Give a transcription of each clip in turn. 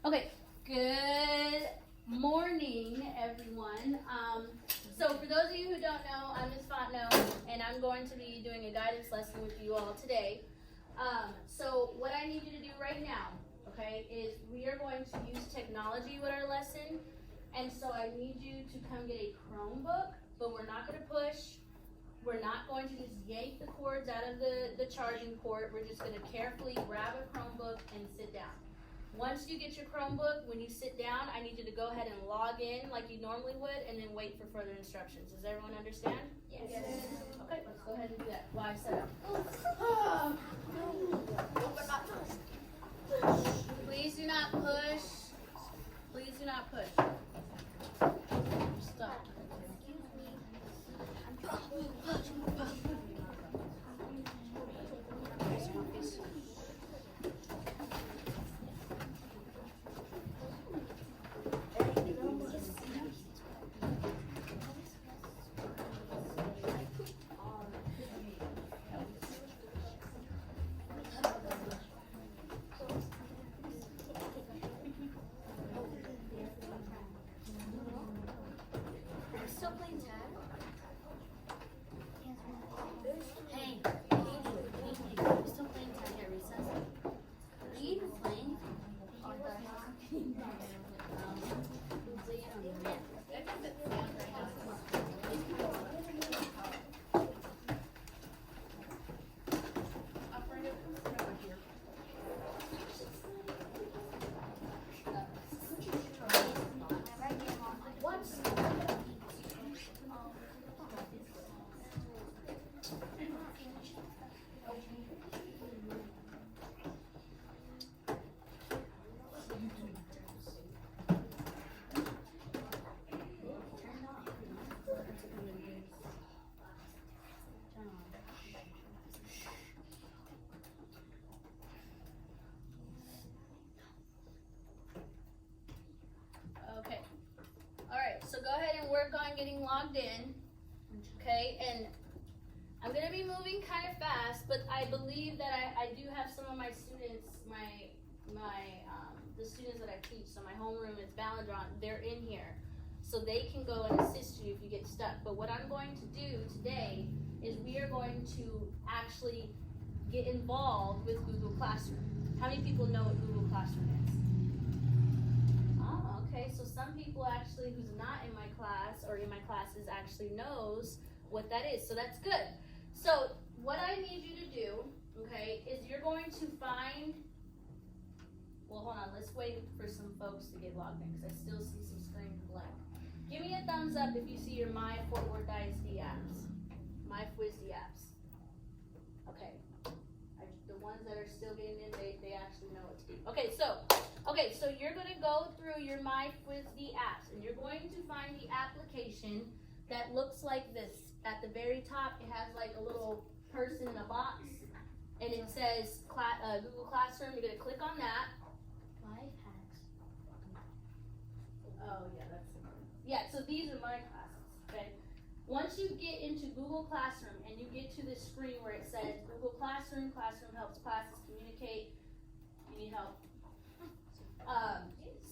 Okay, good morning, everyone. So for those of you who don't know, I'm Ms. Fontenot, and I'm going to be doing a guidance lesson with you all today. So what I need you to do right now, okay, is we are going to use technology with our lesson, and so I need you to come get a Chromebook, but we're not going to push. We're not going to just yank the cords out of the charging port. We're just going to carefully grab a Chromebook and sit down. Once you get your Chromebook, when you sit down, I need you to go ahead and log in like you normally would and then wait for further instructions. Does everyone understand? Yes. Okay, let's go ahead and do that. While I set up. Please do not push. Please do not push. Stop. So go ahead and work on getting logged in, okay? And I'm going to be moving kind of fast, but I believe that I do have some of my students, the students that I teach, so my homeroom is Balladron, they're in here. So they can go and assist you if you get stuck. But what I'm going to do today is we are going to actually get involved with Google Classroom. How many people know what Google Classroom is? Okay, so some people actually who's not in my class or in my classes actually knows what that is, so that's good. So what I need you to do, okay, is you're going to find, well hold on, let's wait for some folks to get logged in because I still see some screens blank. Give me a thumbs up if you see your My Fort Worth ISD apps, My FWSD apps. Okay, the ones that are still getting in, they actually know what to do. Okay, so you're going to go through your My FWSD apps, and you're going to find the application that looks like this. At the very top, it has like a little person in a box, and it says Google Classroom. You're going to click on that. Life hacks. Oh, yeah, so these are my classes, okay? Once you get into Google Classroom, and you get to this screen where it says Google Classroom helps classes communicate. You need help.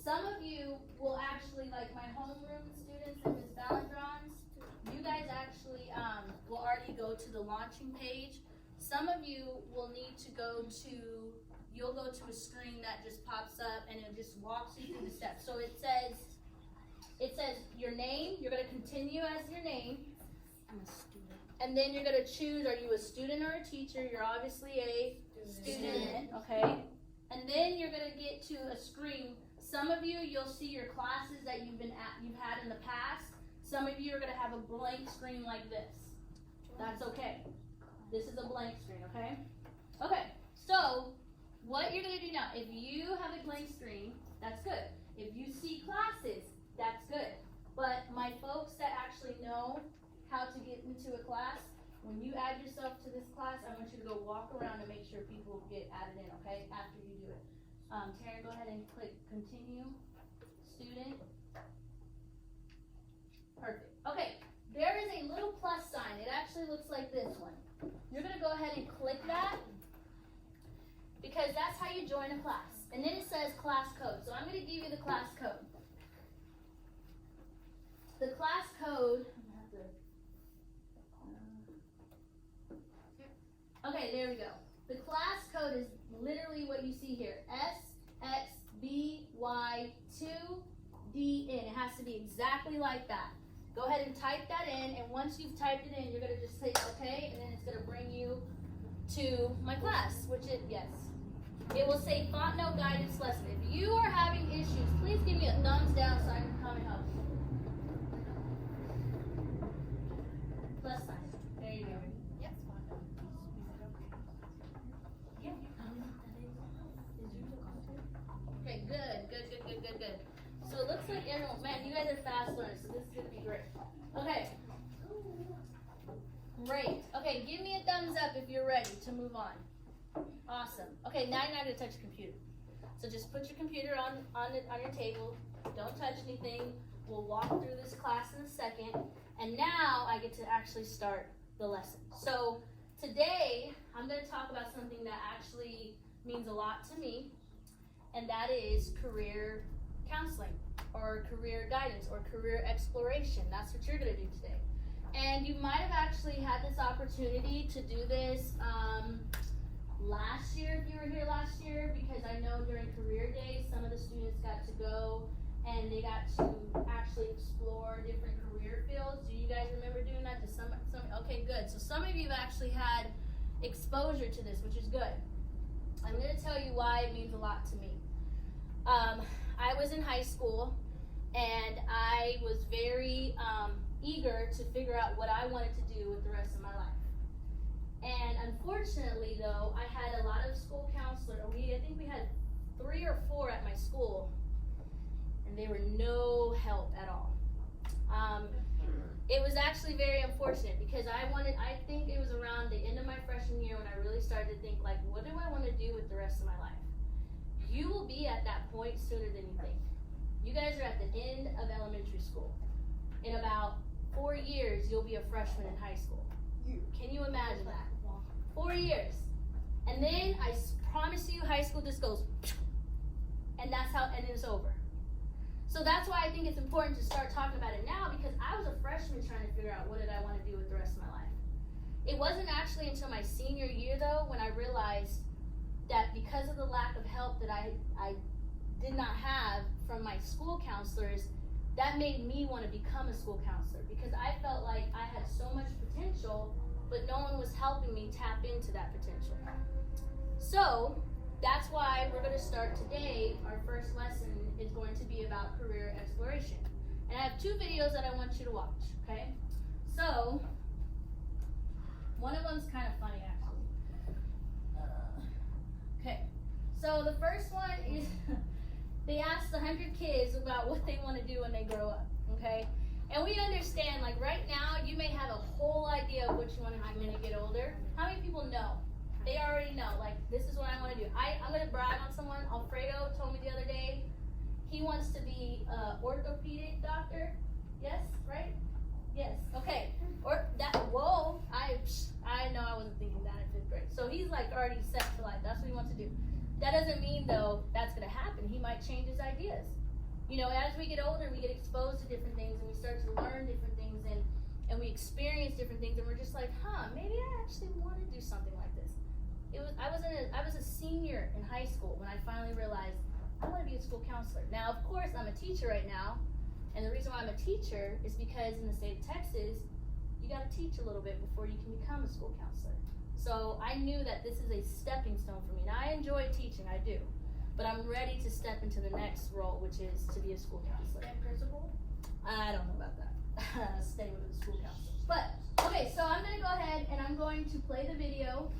Some of you will actually, like my homeroom students and Ms. Balladron's, you guys actually will already go to the launching page. Some of you will need to you'll go to a screen that just pops up and it just walks you through the steps. So it says your name, you're going to continue as your name. I'm a student. And then you're going to choose, are you a student or a teacher? You're obviously a student, okay? And then you're going to get to a screen. Some of you, you'll see your classes that you've had in the past. Some of you are going to have a blank screen like this. That's okay. This is a blank screen, okay? Okay, so what you're going to do now, if you have a blank screen, that's good. If you see classes, that's good. But my folks that actually know how to get into a class, when you add yourself to this class, I want you to go walk around and make sure people get added in, okay, after you do it. Taryn, go ahead and click continue, student. Perfect. Okay, there is a little plus sign. It actually looks like this one. You're going to go ahead and click that because that's how you join a class. And then it says class code. So I'm I'm going to give you the class code. The class code, okay, there we go. The class code is literally what you see here, SXBY2DN. It has to be exactly like that. Go ahead and type that in, and once you've typed it in, you're going to just say okay, and then it's going to bring you to my class, which is, yes. It will say Fontenot guidance lesson. If you are having issues, please give me a thumbs down so I can come and help you. Plus sign. There you go. Yes, Yeah. Okay, good. So it looks like everyone, man, you guys are fast learners, so this is going to be great. Okay. Great. Okay, give me a thumbs up if you're ready to move on. Awesome. Okay, now you're not going to touch your computer. So just put your computer on your table. Don't touch anything. We'll walk through this class in a second. And now I get to actually start the lesson. So today I'm going to talk about something that actually means a lot to me, and that is career counseling or career guidance or career exploration. That's what you're going to do today. And you might have actually had this opportunity to do this last year, if you were here last year, because I know during career days some of the students got to go and they got to actually explore different career fields. Do you guys remember doing that? Okay, good. So some of you have actually had exposure to this, which is good. I'm going to tell you why it means a lot to me. I was in high school and I was very eager to figure out what I wanted to do with the rest of my life. And unfortunately, though, I had a lot of school counselors. I think we had 3 or 4 at my school, and they were no help at all. It was actually very unfortunate because I think it was around the end of my freshman year when I really started to think, like, what do I want to do with the rest of my life? You will be at that point sooner than you think. You guys are at the end of elementary school. In about 4 years, you'll be a freshman in high school. Can you imagine that? 4 years. And then I promise you, high school just goes, and it's over. So that's why I think it's important to start talking about it now, because I was a freshman trying to figure out what did I want to do with the rest of my life. It wasn't actually until my senior year, though, when I realized that because of the lack of help that I did not have from my school counselors, that made me want to become a school counselor, because I felt like I had so much potential, but no one was helping me tap into that potential. So that's why we're going to start today. Our first lesson is going to be about career exploration. And I have 2 videos that I want you to watch, okay? So one of them's kind of funny, actually. Okay, so the first one is they asked 100 kids about what they want to do when they grow up, okay? And we understand, like right now, you may have a whole idea of what you want to do when you get older. How many people know? They already know, like, this is what I want to do. I'm going to brag on someone. Alfredo told me the other day, he wants to be an orthopedic doctor. Yes, right? Yes, okay. I know I wasn't thinking that in 5th grade. So he's like already set for life. That's what he wants to do. That doesn't mean, though, that's going to happen. He might change his ideas. You know, as we get older, we get exposed to different things, and we start to learn different things, and we experience different things, and we're just like, maybe I actually want to do something like this. I was a senior in high school when I finally realized I want to be a school counselor. Now, of course, I'm a teacher right now, and the reason why I'm a teacher is because in the state of Texas, you got to teach a little bit before you can become a school counselor. So I knew that this is a stepping stone for me. Now, I enjoy teaching, I do. But I'm ready to step into the next role, which is to be a school counselor. And principal? I don't know about that. Stay with the school counselor. But, okay, so I'm going to go ahead and I'm going to play the video.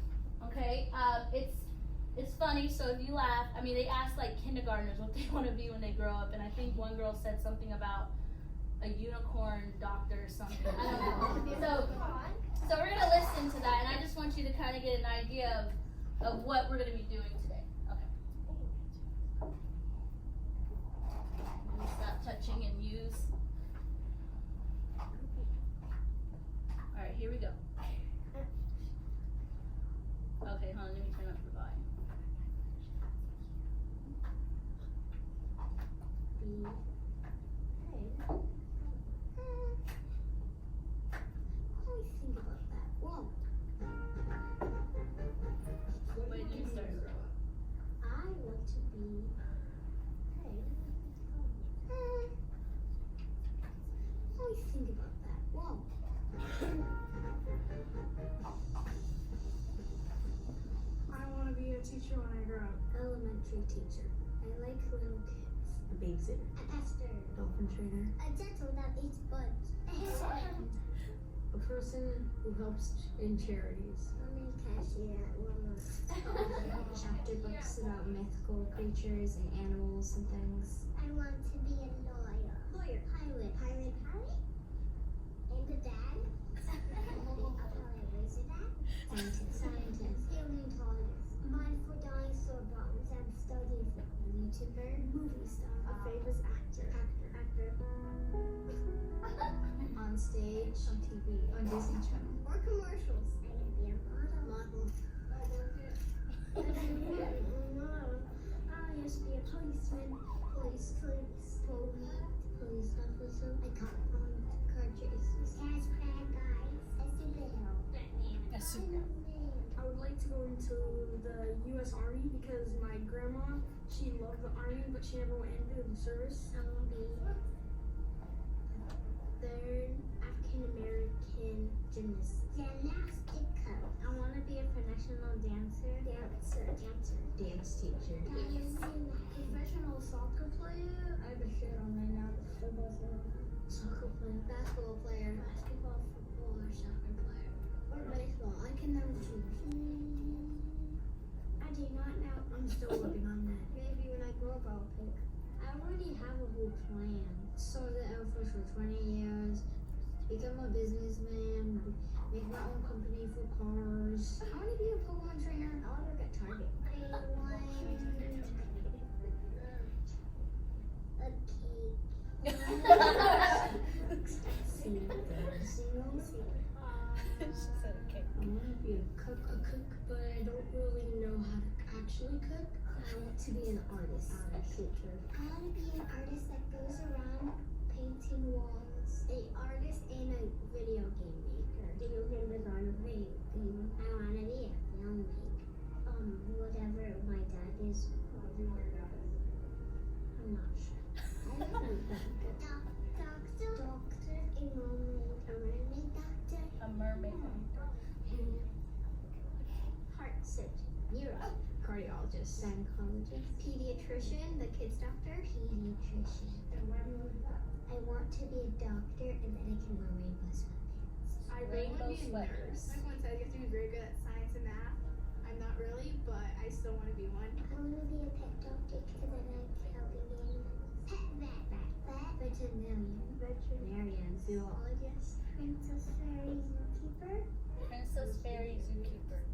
Okay, it's funny, so if you laugh, I mean, they asked like kindergartners what they want to be when they grow up, and I think one girl said something about a unicorn doctor or something. I don't know. So we're going to listen to that, and I just want you to kind of get an idea of what we're going to be doing today. Okay. Let me stop touching and use. All right, here we go. Okay, hold on, let me turn up the volume. always think about that. Whoa. When did you start growing up? I want to be. Always think about that. Whoa. I want to be a teacher when I grow up. Elementary teacher. I like little kids. A babysitter. A pastor. Dolphin trainer. A dental that eats bugs. A person who helps in charities. I'm a cashier at Walmart. Chapter books about mythical creatures and animals and things. I want to be a lawyer. Lawyer. Pilot. Pilot. Pilot? And a dad? A pilot racer dad? Scientist. Scientist. Paleontologist. Mindful dinosaur bones and studies. YouTuber. Movie star. A famous actor. Actor. On stage. On TV. On Disney Channel. Or commercials. I can be a model. I used to be a policeman. Police officer. I got on car chases. Guys, bad guys. A superhero. A superhero. I would like to go into the U.S. Army because my grandma, she loved the Army, but she never went into the service. I want to be third African American gymnast. Gymnastic coach. I want to be a professional dancer. Dance teacher. Professional soccer player. I have a shirt on right now. Football player. Soccer player. Basketball player. Basketball, football, or soccer player. Or baseball. I can never choose. I do not know. I'm still working on that. Maybe when I grow up I'll pick. I already have a whole plan. Serve the Air Force for 20 years. Become a businessman. Make my own company for cars. I want to be a Pokemon trainer. I want to work at Target. I want a cake. She said okay. I want to be a cook, but I don't really know how to actually cook. I want to be an artist. A teacher. I want to be an artist that goes around painting walls. An artist and a video game maker. Video game designer. Video game. I want to be a filmmaker. Whatever my dad is. I'm not sure. I don't know. Doctor. A mermaid doctor. A mermaid. Heart surgeon. Neuro. Cardiologist. Gynecologist. Pediatrician, the kids doctor. Pediatrician. I want to be a doctor and then I can wear rainbow sweatpants. I Rainbow really want to be a sweaters. nurse. Everyone says you have to be very good at science and math. I'm not really, but I still want to be one. I want to be a pet doctor because I like helping the animals. Pet vet. Veterinarian. Zoologist. Princess Fairy Zookeeper. Princess Fairy Zookeeper.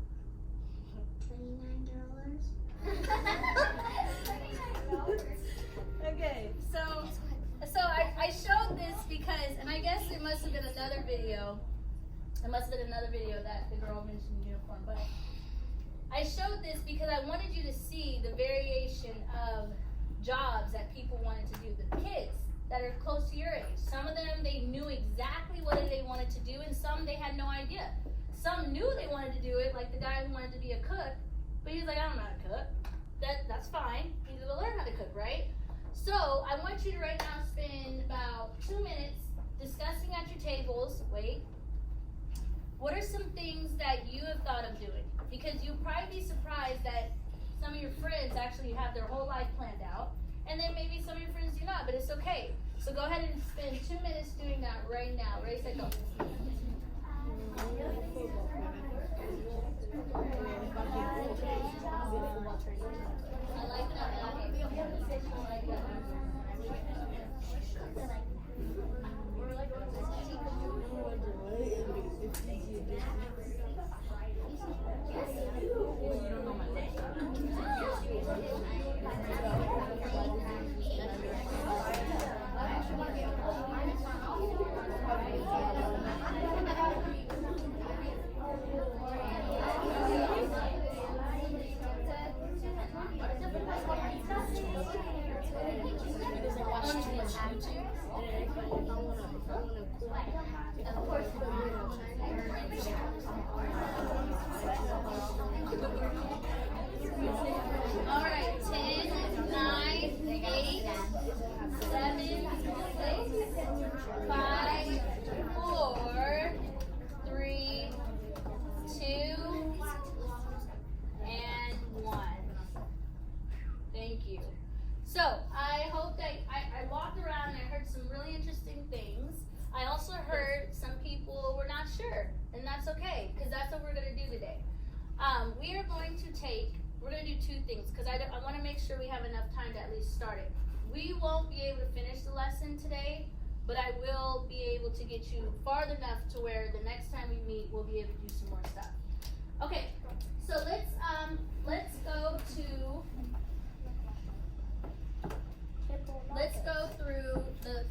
$29. Okay, so I showed this because, and I guess it must have been another video. It must have been another video that the girl mentioned uniform, but I showed this because I wanted you to see the variation of jobs that people wanted to do. The kids that are close to your age. Some of them, they knew exactly what they wanted to do, and some they had no idea. Some knew they wanted to do it, like the guy who wanted to be a cook, but he was like, I don't know how to cook. That's fine. You need to learn how to cook, right? So I want you to right now spend about 2 minutes discussing at your tables. Wait. What are some things that you have thought of doing? Because you'll probably be surprised that some of your friends actually have their whole life planned out, and then maybe some of your friends do not, but it's okay. So go ahead and spend 2 minutes doing that right now. Ready, set, go. I like that. Of course. All right, 10, 9, 8, 7, 6, 5, 4, 3, 2, and 1. Thank you. So, I hope that I walked around and I heard some really interesting things. I also heard some people were not sure, and that's okay, because that's what we're going to do today. We're going to do two things, because I want to make sure we have enough time to at least start it. We won't be able to finish the lesson today, but I will be able to get you far enough to where the next time we meet, we'll be able to do some more stuff. Okay, so let's go through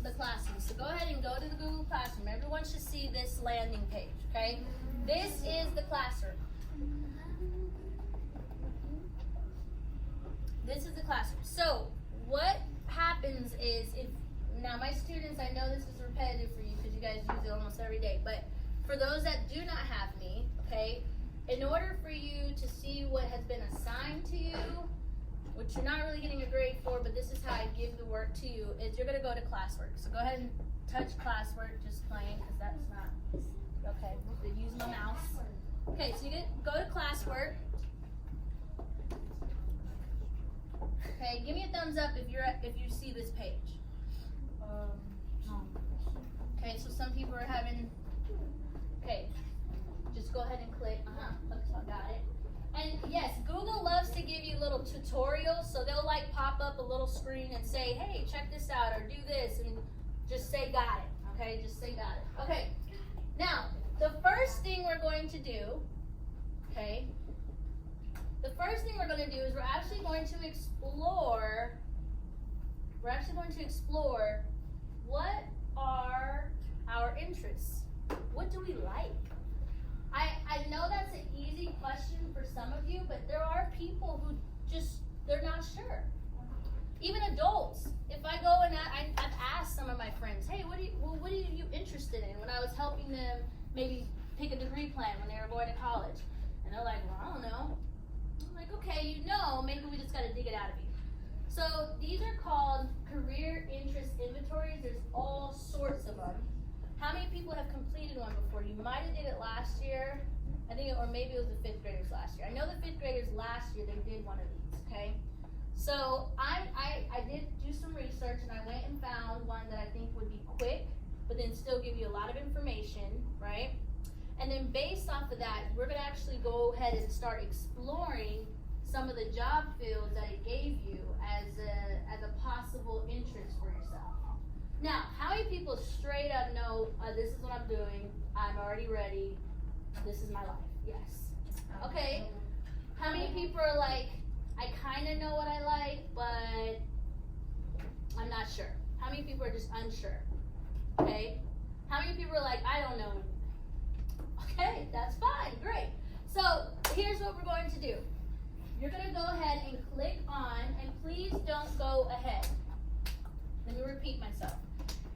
the classroom. So go ahead and go to the Google Classroom. Everyone should see this landing page, okay? This is the classroom. This is the classroom. So what happens is, now my students, I know this is repetitive for you because you guys use it almost every day, but for those that do not have me, okay, in order for you to see what has been assigned to you, which you're not really getting a grade for, but this is how I give the work to you, is you're going to go to classwork. So go ahead and touch classwork, just plain, because that's not, okay, use my mouse. Okay, so you go to classwork. Okay, give me a thumbs up if you see this page. Okay, so some people are having, okay, just go ahead and click. Okay, so I got it. And yes, Google loves to give you little tutorials, so they'll like pop up a little screen and say, hey, check this out, or do this, and just say got it, okay? Just say got it. Okay, now, the first thing we're going to do, okay, the first thing we're going to do is we're actually going to explore what are our interests? What do we like? I know that's an easy question for some of you, but there are people who they're not sure. Even adults. If I go and I've asked some of my friends, hey, what are you interested in? When I was helping them maybe pick a degree plan when they were going to college. And they're like, well, I don't know. I'm like, okay, maybe we just got to dig it out of you. So these are called career interest inventories. There's all sorts of them. How many people have completed one before? You might have did it last year. I think, or maybe it was the 5th graders last year. I know the 5th graders last year, they did one of these, okay? So I did do some research and I went and found one that I think would be quick, but then still give you a lot of information, right? And then based off of that, we're gonna actually go ahead and start exploring some of the job fields that it gave you as a possible interest for yourself. Now, how many people straight up know, this is what I'm doing, I'm already ready, this is my life? Yes. Okay. How many people are like, I kind of know what I like, but I'm not sure? How many people are just unsure? Okay. How many people are like, I don't know? Okay, that's fine, great. So here's what we're going to do. You're going to go ahead and click on, and please don't go ahead. Let me repeat myself.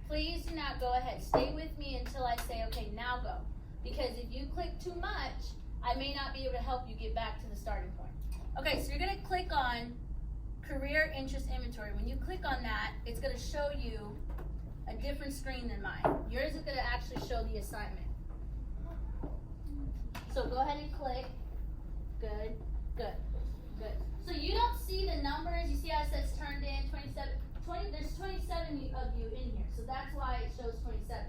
Please do not go ahead. Stay with me until I say, okay, now go. Because if you click too much, I may not be able to help you get back to the starting point. Okay, so you're going to click on Career Interest Inventory. When you click on that, it's going to show you a different screen than mine. Yours is going to actually show the assignment. So go ahead and click. Good, good, good. So you don't see the numbers. You see how it says turned in 27? There's 27 of you in here, so that's why it shows 27.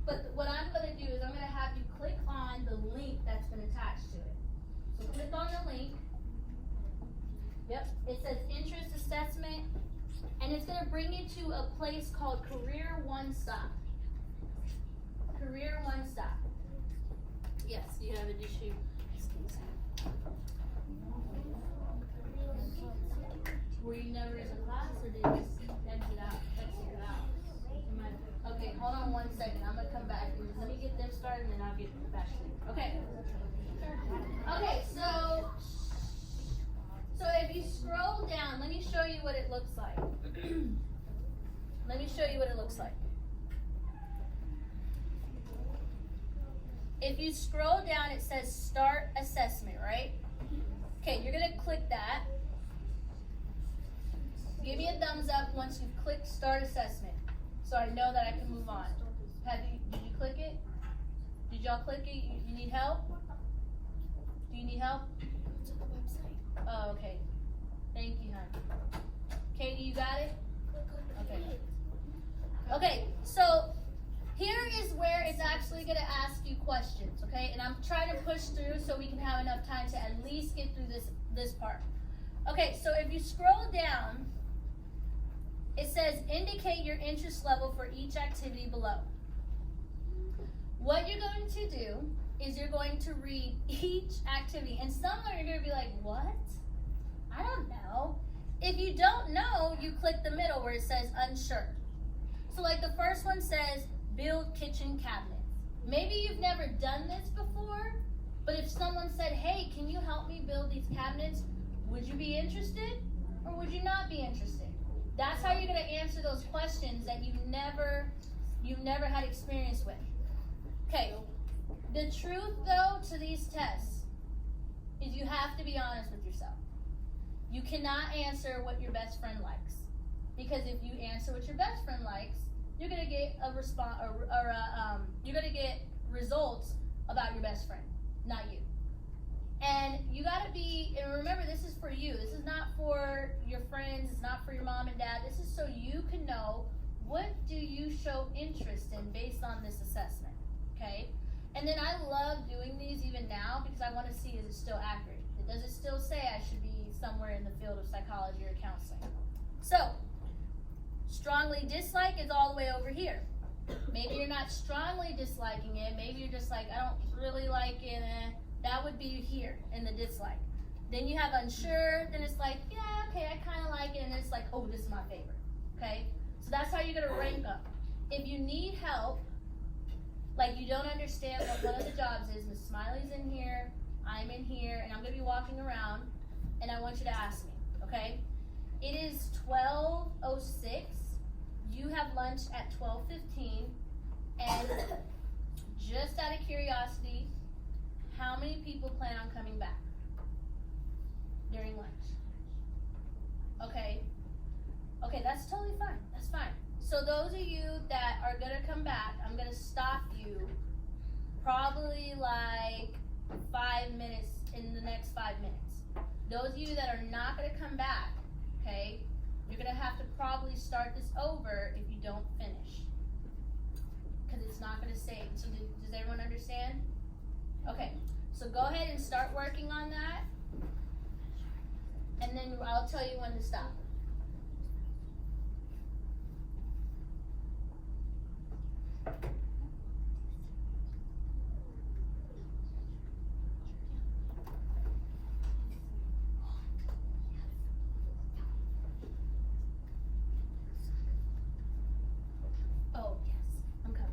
But what I'm going to do is I'm going to have you click on the link that's been attached to it. So click on the link. Yep, it says interest assessment, and it's going to bring you to a place called Career One Stop. Career One Stop. Yes, you have an issue. Were you never in the class, or did you just exit out? Okay, hold on one second. I'm gonna come back. Let me get them started, and then I'll get back to you. Okay. Okay, so if you scroll down, let me show you what it looks like. Let me show you what it looks like. If you scroll down, it says Start Assessment, right? Okay, you're gonna click that. Give me a thumbs up once you've clicked Start Assessment, so I know that I can move on. Did you click it? Did y'all click it? You need help? Do you need help? Oh, okay. Thank you, hon. Katie, you got it? Okay. Okay, so here is where it's actually going to ask you questions, okay? And I'm trying to push through so we can have enough time to at least get through this part. Okay, so if you scroll down, it says indicate your interest level for each activity below. What you're going to do is you're going to read each activity, and some of you are going to be like, what? I don't know. If you don't know, you click the middle where it says unsure. So like the first one says build kitchen cabinets. Maybe you've never done this before, but if someone said, hey, can you help me build these cabinets? Would you be interested or would you not be interested? That's how you're going to answer those questions that you've never had experience with. Okay, the truth though to these tests is you have to be honest with yourself. You cannot answer what your best friend likes, because if you answer what your best friend likes, you're gonna get a response you're gonna get results about your best friend, not you. And you gotta be, and remember, this is for you. This is not for your friends. It's not for your mom and dad. This is so you can know what do you show interest in based on this assessment. Okay, and then I love doing these even now because I want to see is it still accurate. Does it still say I should be somewhere in the field of psychology or counseling? So, strongly dislike is all the way over here. Maybe you're not strongly disliking it. Maybe you're just like, I don't really like it. That would be here in the dislike. Then you have unsure. Then it's like, yeah, okay, I kind of like it. And it's like, oh, this is my favorite. Okay, so that's how you're gonna rank them. If you need help, like you don't understand what one of the jobs is, Miss Smiley's in here, I'm in here, and I'm going to be walking around, and I want you to ask me, okay? It is 12:06. You have lunch at 12:15, and just out of curiosity, how many people plan on coming back during lunch? Okay. Okay, that's totally fine. That's fine. So those of you that are going to come back, I'm going to stop you probably like 5 minutes in the next 5 minutes. Those of you that are not going to come back, okay, you're going to have to probably start this over if you don't finish. Because it's not going to save. So does everyone understand? Okay, so go ahead and start working on that. And then I'll tell you when to stop. Oh, yes, I'm coming.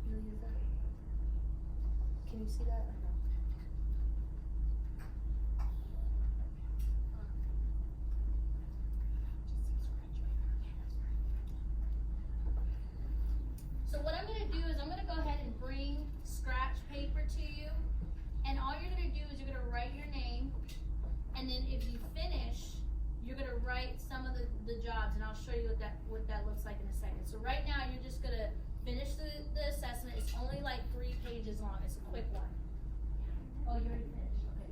You'll use that? Can you see that or no? So what I'm going to do is I'm going to go ahead and bring scratch paper to you, and all you're going to do is you're going to write your name, and then if you finish, you're going to write some of the jobs, and I'll show you what that looks like in a second. So right now you're just going to finish the assessment. It's only like 3 pages long. It's a quick one. Oh, you already finished. Okay.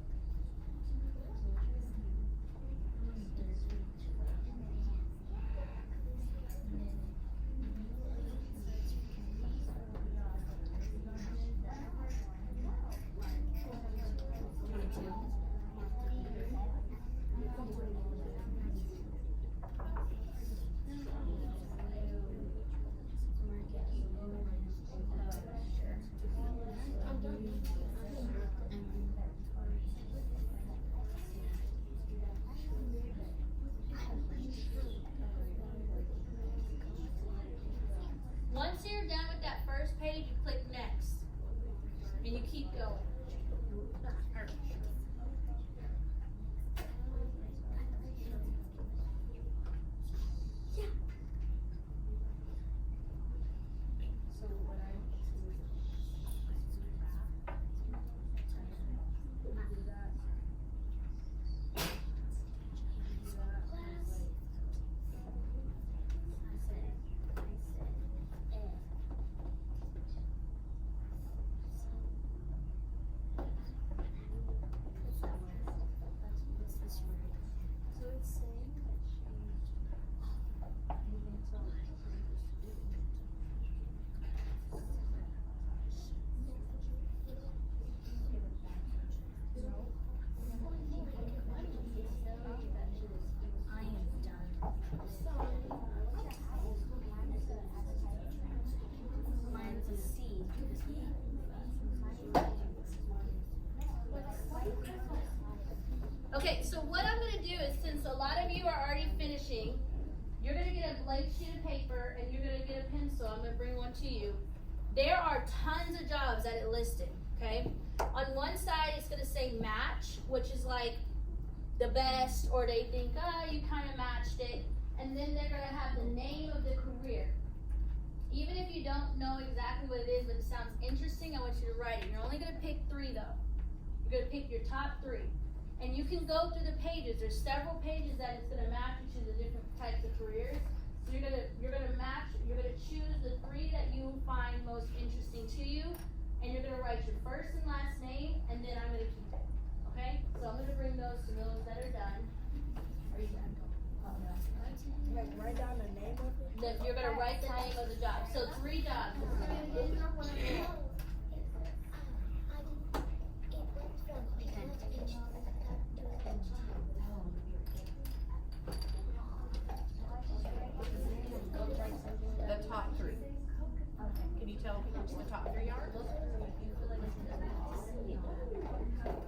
Once you're done with that first page, you click next, and you keep going. that it listed, okay? On one side, it's gonna say match, which is like the best, or they think, you kind of matched it. And then they're gonna have the name of the career. Even if you don't know exactly what it is, but it sounds interesting, I want you to write it. You're only gonna pick 3 though. You're gonna pick your top 3. And you can go through the pages. There's several pages that it's gonna match you to the different types of careers. So you're gonna choose the 3 that you find most interesting to you, and you're gonna write your first and last name, and then I'm gonna keep it. Okay? So I'm gonna bring those to those that are done. Are you done? Oh, no. Like write down the name of it? Then you're gonna write the name of the job. So 3 jobs. The top 3. Can you tell which the top 3 are?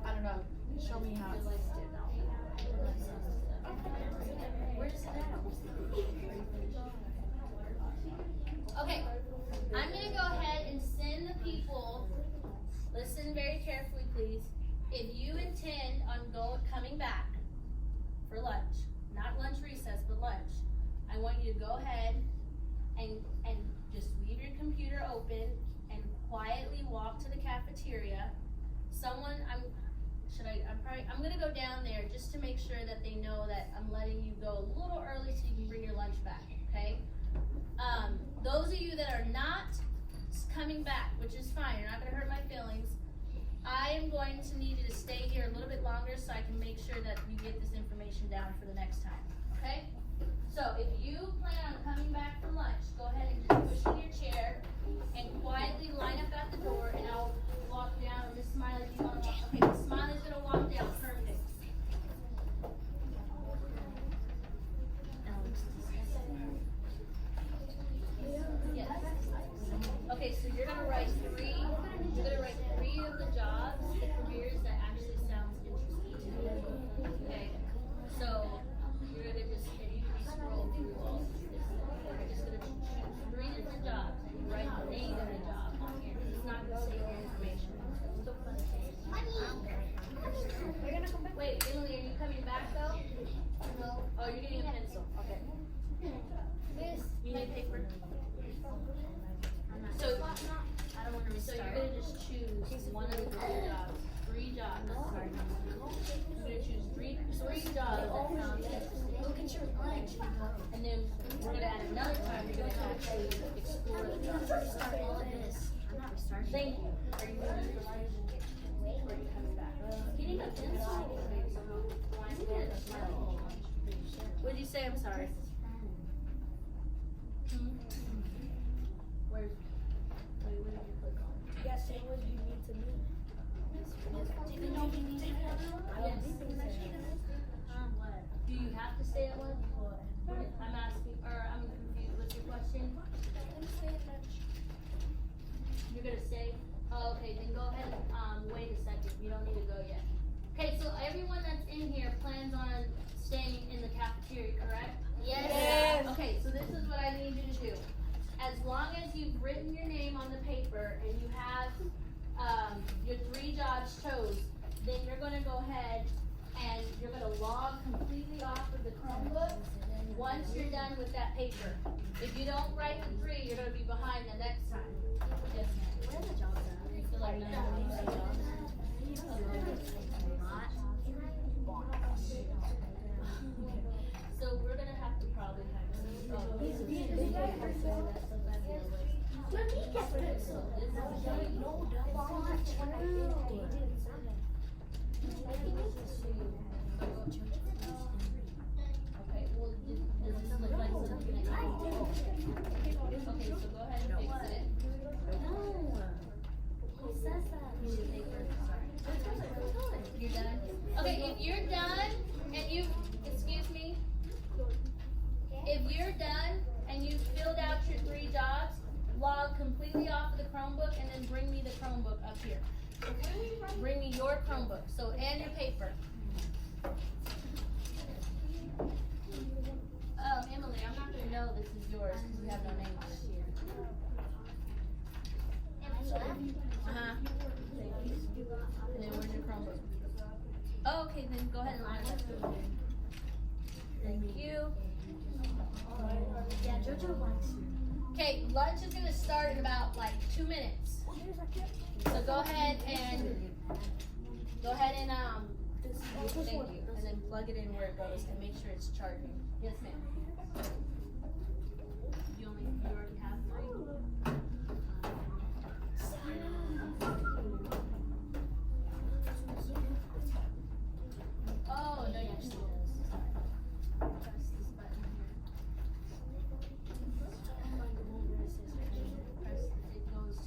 I don't know. Show me how it's listed. Where's it at? Okay, I'm gonna go ahead and send the people, listen very carefully please, if you intend on coming back for lunch, not lunch recess, but lunch, I want you to go ahead and just leave your computer open and quietly walk to the cafeteria. I'm gonna go down there just to make sure that they know that I'm letting you go a little early so you can bring your lunch back, okay? Those of you that are not coming back, which is fine, you're not gonna hurt my feelings, I am going to need you to stay here a little bit longer so I can make sure that you get this information down for the next time, okay? So if you plan on coming back from lunch, go ahead and just push in your chair and quietly line up at the door, and I'll walk down, and Miss Smiley, do you wanna walk? Okay, Miss Smiley's gonna walk down, perfect. Yes. Okay, so you're gonna write 3 of the jobs, the careers that actually sounds interesting to you. Okay, so you're gonna just, and you can scroll through all of this. You're just gonna choose 3 different jobs, and you write the name of the job on here, because it's not gonna save your information. Wait, Emily, are you coming back though? No. Oh, you're getting a pencil, okay. You need paper? So, I don't want to restart. So you're gonna just choose one of the 3 jobs. 3 jobs. Sorry. You're gonna choose three jobs that sound interesting. Look at your lunch. And then we're gonna add another time. You're gonna actually explore the jobs. Restart all of this. I'm not restarting. Thank you. Are you ready for lunch? Or are you coming back? Getting a pencil. What did you say? I'm sorry. Where's? Wait, what did you click on? Yes, say what you need to meet. What? Do you have to stay at lunch? I'm asking, or I'm confused. What's your question? You're gonna stay? Oh, okay, then go ahead and, wait a second. You don't need to go yet. Okay, so everyone that's in here plans on staying in the cafeteria, correct? Yes. Okay, so this is what I need you to do. As long as you've written your name on the paper and you have your 3 jobs chose, then you're gonna go ahead and you're gonna log completely off of the Chromebook once you're done with that paper. If you don't write the 3, you're gonna be behind the next time. Yes, ma'am. Where are the jobs at? You feel like none of these are jobs? So we're gonna have to probably have Let me get this. Okay, well, does this look like something that you can do? Okay, so go ahead and fix it. You're done? Okay, if you're done and you, excuse me, if you're done and you've filled out your 3 jobs, log completely off of the Chromebook and then bring me the Chromebook up here. Bring me your Chromebook, so, and your paper. Emily, I'm not gonna know this is yours because you have no name on it. Uh-huh. And then where's your Chromebook? Oh, okay, then go ahead and line up. Thank you. Yeah, Jojo likes you. Okay, lunch is gonna start in about like 2 minutes. So go ahead and thank you. And then plug it in where it goes and make sure it's charging. Yes, ma'am. You already have 3? Oh, no, you're still. Press this button here. Press, it goes to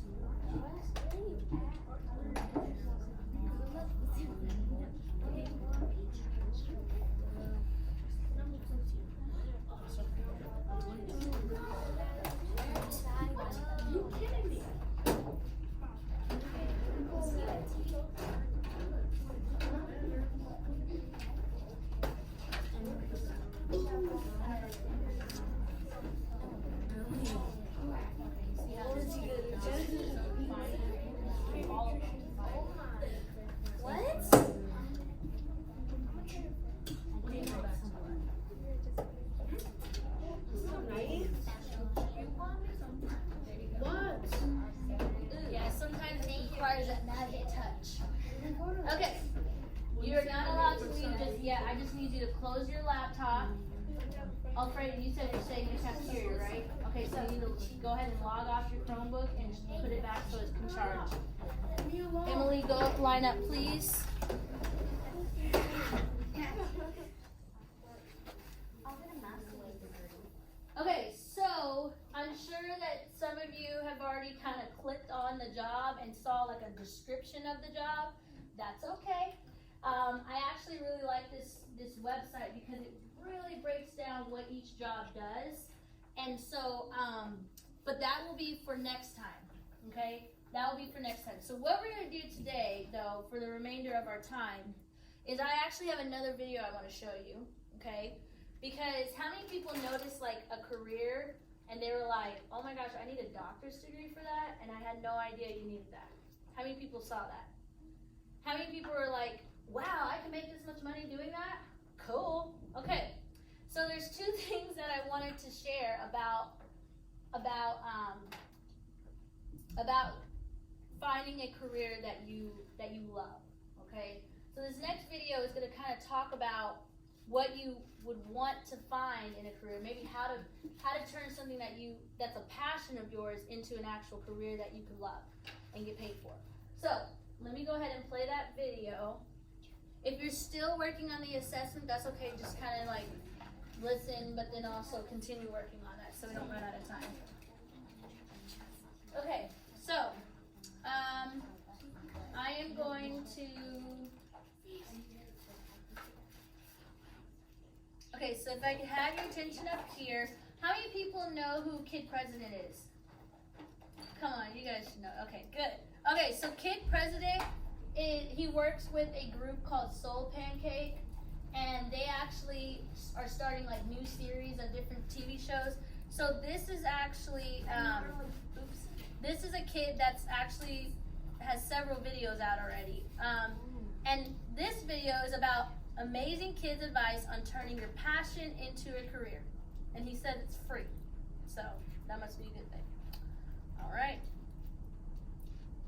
yeah, sometimes it requires that magic touch. Okay. You're not allowed to leave just yet. I just need you to close your laptop. Alfredo, you said you're staying in the cafeteria, right? Okay, so you need to go ahead and log off your Chromebook and just put it back so it can charge. Emily, go line up, please. Okay, so I'm sure that some of you have already kind of clicked on the job and saw like a description of the job. That's okay. I actually really like this website because it really breaks down what each job does. And so, but that will be for next time, okay? That will be for next time. So what we're gonna do today, though, for the remainder of our time, is I actually have another video I wanna show you, okay? Because how many people noticed like a career and they were like, oh my gosh, I need a doctor's degree for that, and I had no idea you needed that? How many people saw that? How many people were like, wow, I can make this much money doing that? Cool. Okay. So there's 2 things that I wanted to share about finding a career that you love. Okay. So this next video is going to kind of talk about what you would want to find in a career, maybe how to turn something that's a passion of yours into an actual career that you could love and get paid for. So let me go ahead and play that video. If you're still working on the assessment, that's okay. Just kind of like listen, but then also continue working on that so we don't run out of time. Okay, so I am going to. Okay, so if I could have your attention up here, how many people know who Kid President is? Come on, you guys should know. Okay, good. Okay, so Kid President, he works with a group called Soul Pancake, and they actually are starting like new series of different TV shows. So this is actually, this is a kid that's actually has several videos out already. And this video is about amazing kids' advice on turning your passion into a career. And he said it's free. So that must be a good thing. All right.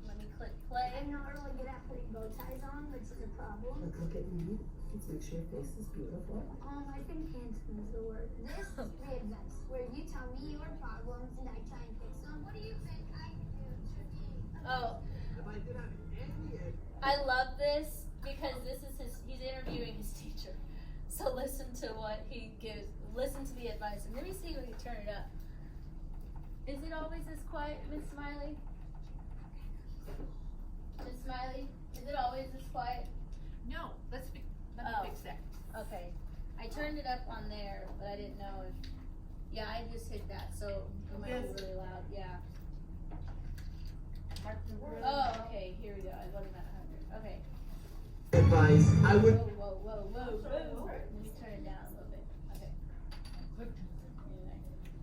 Let me click play. I'm not really good at putting bow ties on, which is a problem. Look at me. Let's make sure your face is beautiful. I think handsome is the word. This is the advice, where you tell me your problems and I try and fix them. What do you think I can do to be? Oh, I love this because he's interviewing his teacher. So listen to what he gives, listen to the advice, and let me see if we can turn it up. Is it always this quiet, Miss Smiley? Miss Smiley, is it always this quiet? No, let me fix that. Okay. I turned it up on there, but I didn't know if, yeah, I just hit that, so it might be really loud, yeah. Oh, okay, here we go, I wasn't at 100, okay. Advice, I would. Whoa. Let me turn it down a little bit, okay.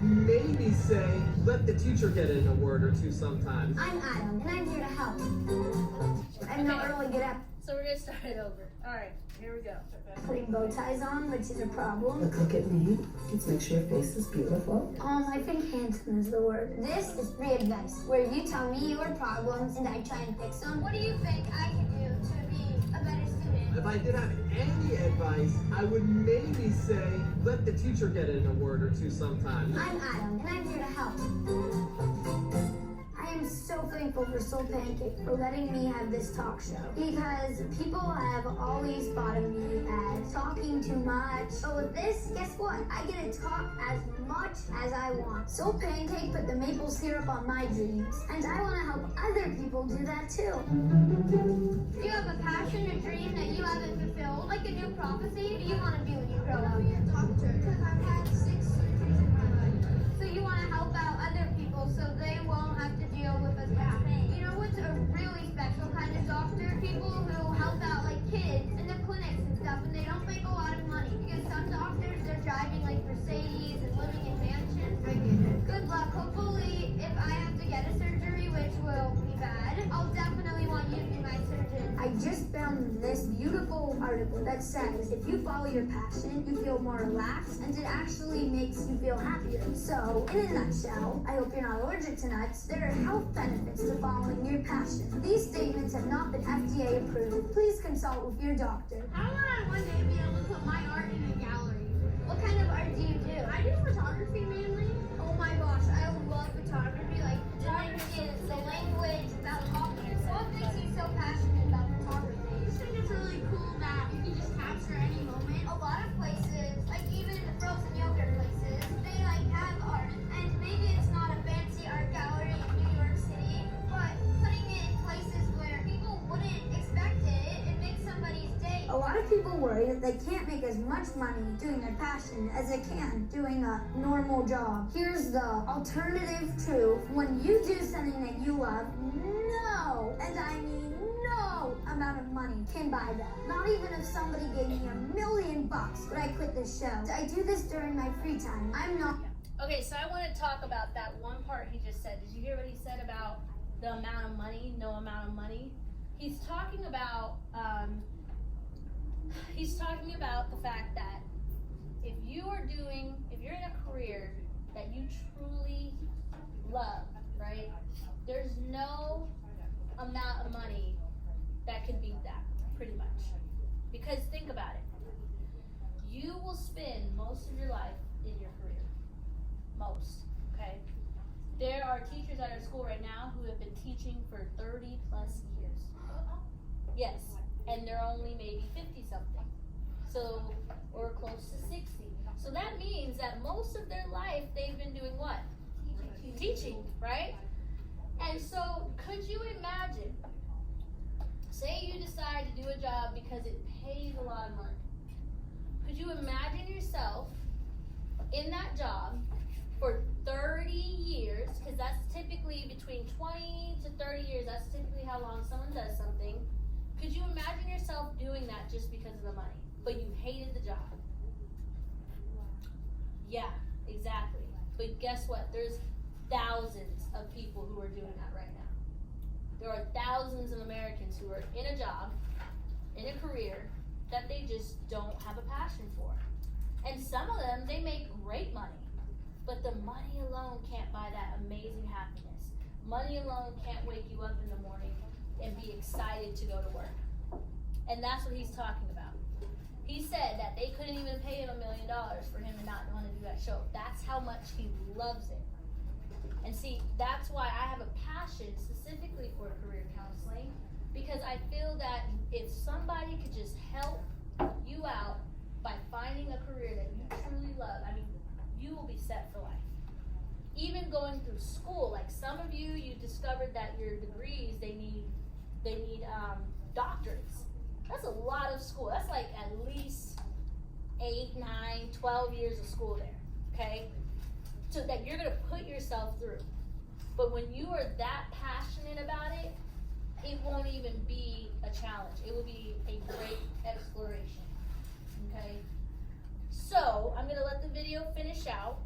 Maybe say let the teacher get in a word or two sometimes. I'm Adam, and I'm here to help. I'm not really good at So we're gonna start it over. Alright, here we go. putting bow ties on, which is a problem. Look at me. Let's make sure your face is beautiful. I think handsome is the word. This is free advice, where you tell me your problems and I try and fix them. What do you think I can do to be a better student? If I did have any advice, I would maybe say, let the teacher get in a word or two sometimes. I'm Adam, and I'm here to help. I am so thankful for Soul Pancake for letting me have this talk show, because people have always thought of me as talking too much. But with this, guess what? I get to talk as much as I want. Soul Pancake put the maple syrup on my dreams, and I want to help other people do that too. Do you have a passion, a dream that you haven't fulfilled, like a new prophecy? What do you want to be when you grow up? Be a doctor, because I've had 6 surgeries in my life. So you want to help out other people so they won't have to deal with as much pain. You know what's a really special kind of doctor? People who help out like kids in the clinics and stuff, and they don't make a lot of money, because some doctors, they're driving like Mercedes and living in mansions. I get it. Good luck. Hopefully, if I have to get a surgery, which will be bad, I'll definitely want you to be my surgeon. I just found this beautiful article that says if you follow your passion, you feel more relaxed, and it actually makes you feel happier. So, in a nutshell, I hope you're not allergic to nuts. There are health benefits to following your passion. These statements have not been FDA approved. Please consult with your doctor. How will I one day be able to put my art in a gallery? What kind of art do you do? I do photography mainly. Oh my gosh, I love photography. Like, photography is the language about talking. What makes you so passionate about photography? I just think it's really cool that you can just capture any moment. A lot of places, like even frozen yogurt places, they like have art. And maybe it's not a fancy art gallery in New York City, but putting it in places where people wouldn't expect it, it makes somebody's day. A lot of people worry that they can't make as much money doing their passion as they can doing a normal job. Here's the alternative truth. When you do something that you love, no, and I mean no amount of money can buy that. Not even if somebody gave me $1 million would I quit this show. I do this during my free time. I'm not. Okay, so I want to talk about that one part he just said. Did you hear what he said about the amount of money, no amount of money? He's talking about the fact that if you're in a career that you truly love, right? There's no amount of money that can beat that, pretty much. Because think about it. You will spend most of your life in your career. Most, okay? There are teachers at our school right now who have been teaching for 30 plus years. Yes, and they're only maybe 50 something. So, or close to 60. So that means that most of their life they've been doing what? Teaching, right? And so, could you imagine, say you decide to do a job because it pays a lot of money. Could you imagine yourself in that job for 30 years, because that's typically between 20 to 30 years, that's typically how long someone does something. Could you imagine yourself doing that just because of the money, but you hated the job? Yeah, exactly. But guess what? There's thousands of people who are doing that right now. There are thousands of Americans who are in a job, in a career, that they just don't have a passion for. And some of them, they make great money. But the money alone can't buy that amazing happiness. Money alone can't wake you up in the morning and be excited to go to work. And that's what he's talking about. He said that they couldn't even pay him $1 million for him to not want to do that show. That's how much he loves it. And see, that's why I have a passion specifically for career counseling, because I feel that if somebody could just help you out by finding a career that you truly love, I mean, you will be set for life. Even going through school, like some of you, you discovered that your degrees, they need doctorates. That's a lot of school. That's like at least 8, 9, 12 years of school there, okay? So that you're gonna put yourself through. But when you are that passionate about it, it won't even be a challenge. It will be a great exploration, okay? So, I'm gonna let the video finish out.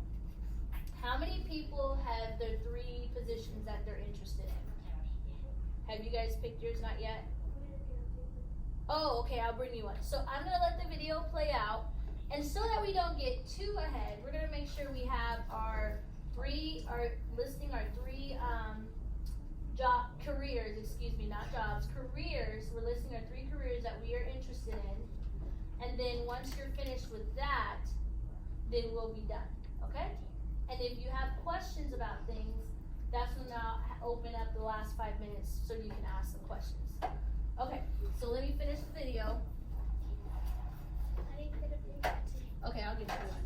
How many people have their 3 positions that they're interested in? Have you guys picked yours? Not yet? Oh, okay, I'll bring you one. So I'm gonna let the video play out, and so that we don't get too ahead, we're gonna make sure we have our 3 job careers, excuse me, not jobs, careers. We're listing our 3 careers that we are interested in, and then once you're finished with that, then we'll be done, okay? And if you have questions about things, that's when I'll open up the last 5 minutes so you can ask some questions. Okay, so let me finish the video. Okay, I'll give you one.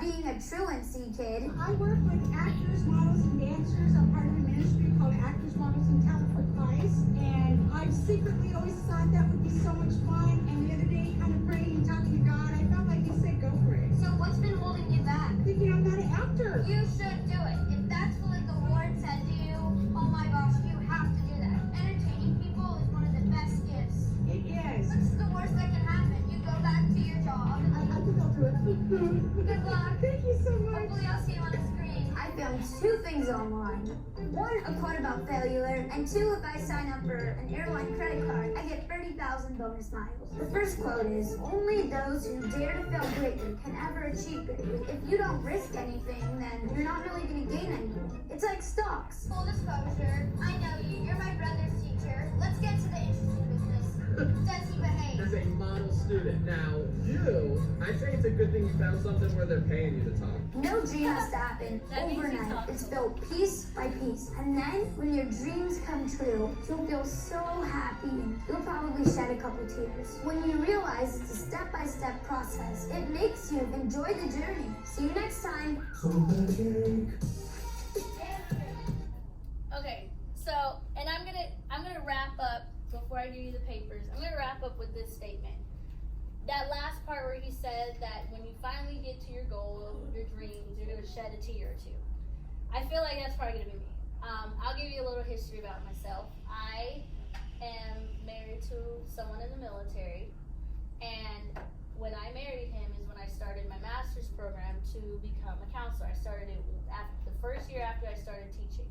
Being a truancy kid. I work with actors, models, and dancers. I'm part of a ministry called Actors, Models, and Talent for Christ. And I've secretly always thought that would be so much fun. And the other day, kind of praying and talking to God, I felt like He said, go for it. So what's been holding you back? Thinking I'm not an actor. You should do it. If that's what the Lord said to you, oh my gosh, you have to do that. Entertaining people is one of the best gifts. It is. What's the worst that can happen? You go back to your job. I think I'll do it. Good luck. Thank you so much. Hopefully I'll see you on the screen. I found 2 things online. 1, a quote about failure, and 2, if I sign up for an airline credit card, I get 30,000 bonus miles. The first quote is, only those who dare to fail greatly can ever achieve greatly. If you don't risk anything, then you're not really going to gain anything. It's like stocks. Full disclosure, I know you. You're my brother's teacher. Let's get to the interesting business. Does he behave? As a model student. Now, you, I'd say it's a good thing you found something where they're paying you to talk. No dream has to happen That means he's overnight. talking. It's built piece by piece. And then, when your dreams come true, you'll feel so happy and you'll probably shed a couple tears. When you realize it's a step-by-step process, it makes you enjoy the journey. See you next time. Okay, so, and I'm gonna wrap up before I give you the papers. I'm gonna wrap up with this statement. That last part where he said that when you finally get to your goal, your dreams, you're gonna shed a tear or 2. I feel like that's probably gonna be me. I'll give you a little history about myself. I am married to someone in the military, and when I married him is when I started my master's program to become a counselor. I started it after the first year after I started teaching.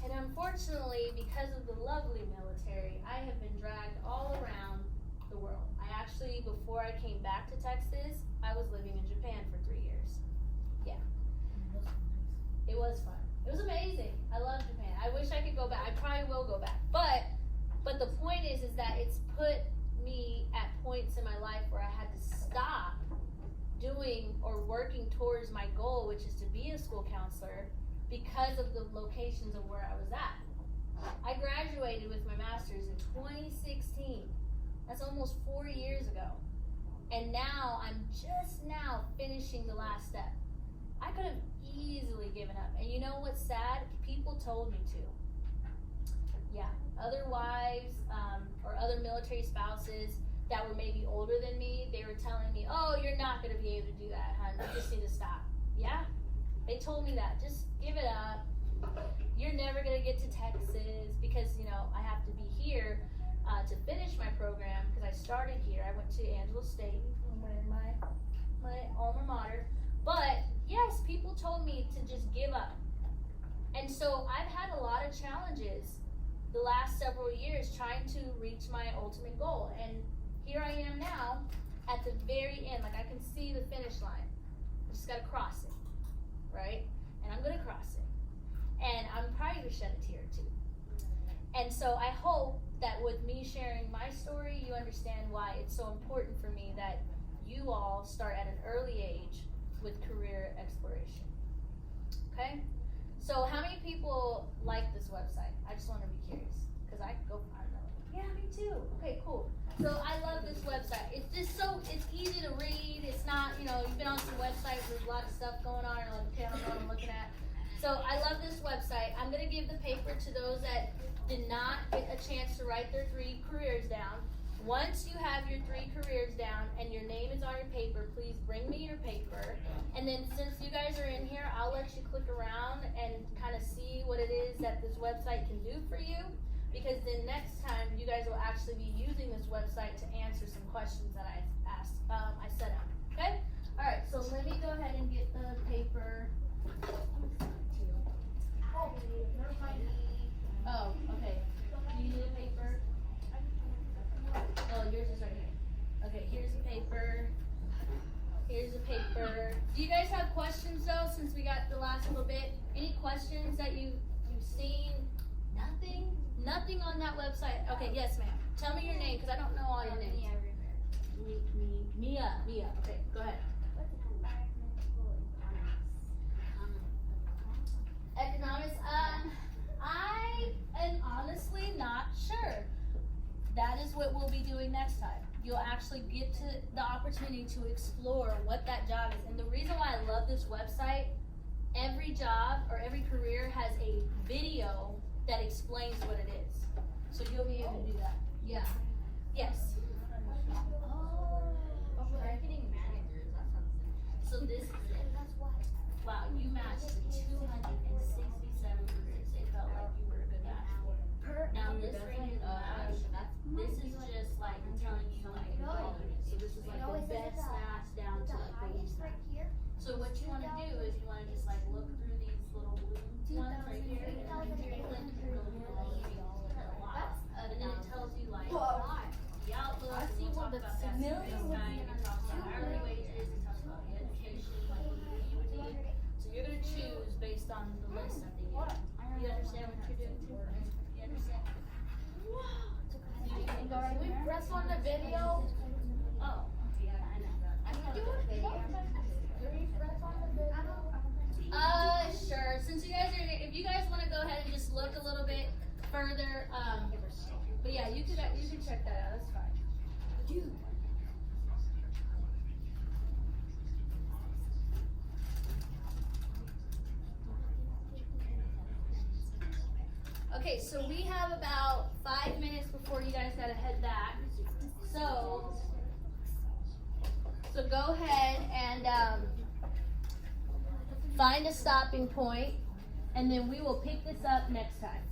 And unfortunately, because of the lovely military, I have been dragged all around the world. I actually, before I came back to Texas, I was living in Japan for 3 years. Yeah. It was fun. It was amazing. I love Japan. I wish I could go back. I probably will go back. But the point is that it's put me at points in my life where I had to stop doing or working towards my goal, which is to be a school counselor, because of the locations of where I was at. I graduated with my master's in 2016. That's almost 4 years ago. And now I'm just now finishing the last step. I could have easily given up. And you know what's sad? People told me to. Yeah, other wives or other military spouses that were maybe older than me, they were telling me, oh, you're not going to be able to do that, hon. You just need to stop. Yeah, they told me that. Just give it up. You're never going to get to Texas because, you know, I have to be here to finish my program because I started here. I went to Angelo State, my alma mater. But yes, people told me to just give up. And so I've had a lot of challenges the last several years trying to reach my ultimate goal. And here I am now at the very end. Like I can see the finish line. I just gotta cross it, right? And I'm gonna cross it. And I'm probably gonna shed a tear too. And so I hope that with me sharing my story, you understand why it's so important for me that you all start at an early age with career exploration. Okay? So how many people like this website? I just want to be curious because I could go find them. Yeah, me too. Okay, cool. So I love this website. It's just it's easy to read. It's not, you know, you've been on some websites, there's a lot of stuff going on. You're like, okay, I don't know what I'm looking at. So I love this website. I'm going to give the paper to those that did not get a chance to write their 3 careers down. Once you have your 3 careers down and your name is on your paper, please bring me your paper. And then since you guys are in here, I'll let you click around and kind of see what it is that this website can do for you. Because then next time you guys will actually be using this website to answer some questions that I set out. Okay? Alright, so let me go ahead and get the paper. Oh, okay. Do you need a paper? Oh, yours is right here. Okay, here's a paper. Here's a paper. Do you guys have questions though, since we got the last little bit? Any questions that you've seen? Nothing? Nothing on that website? Okay, yes ma'am. Tell me your name, because I don't know all your names. Mia. Okay, go ahead. Economics, I am honestly not sure. That is what we'll be doing next time. You'll actually get to the opportunity to explore what that job is. And the reason why I love this website, every job or every career has a video that explains what it is. So you'll be able to do that. Yeah. Yes. Marketing managers, that sounds interesting. So this is it. Wow, you matched 267 careers. It felt like you were a good match for it. Now this right here, this is just like telling you like so this is like the best match down to like the least match. So what you want to do is you want to just like look through these little blue ones right here, and then you click through those little and then it tells you like the outlook. We'll talk about that service time. It talks about hourly wages. It talks about the education, like what you would need. So you're gonna choose based on the list that they give. You understand what you're doing too? You understand? Can we press on the video? Oh. Yeah, I know. Can we press on the video? Sure. Since you guys are, if you guys want to go ahead and just look a little bit further, but yeah, you can check that out. That's fine. Okay, so we have about 5 minutes before you guys gotta head back. So go ahead and find a stopping point, and then we will pick this up next time.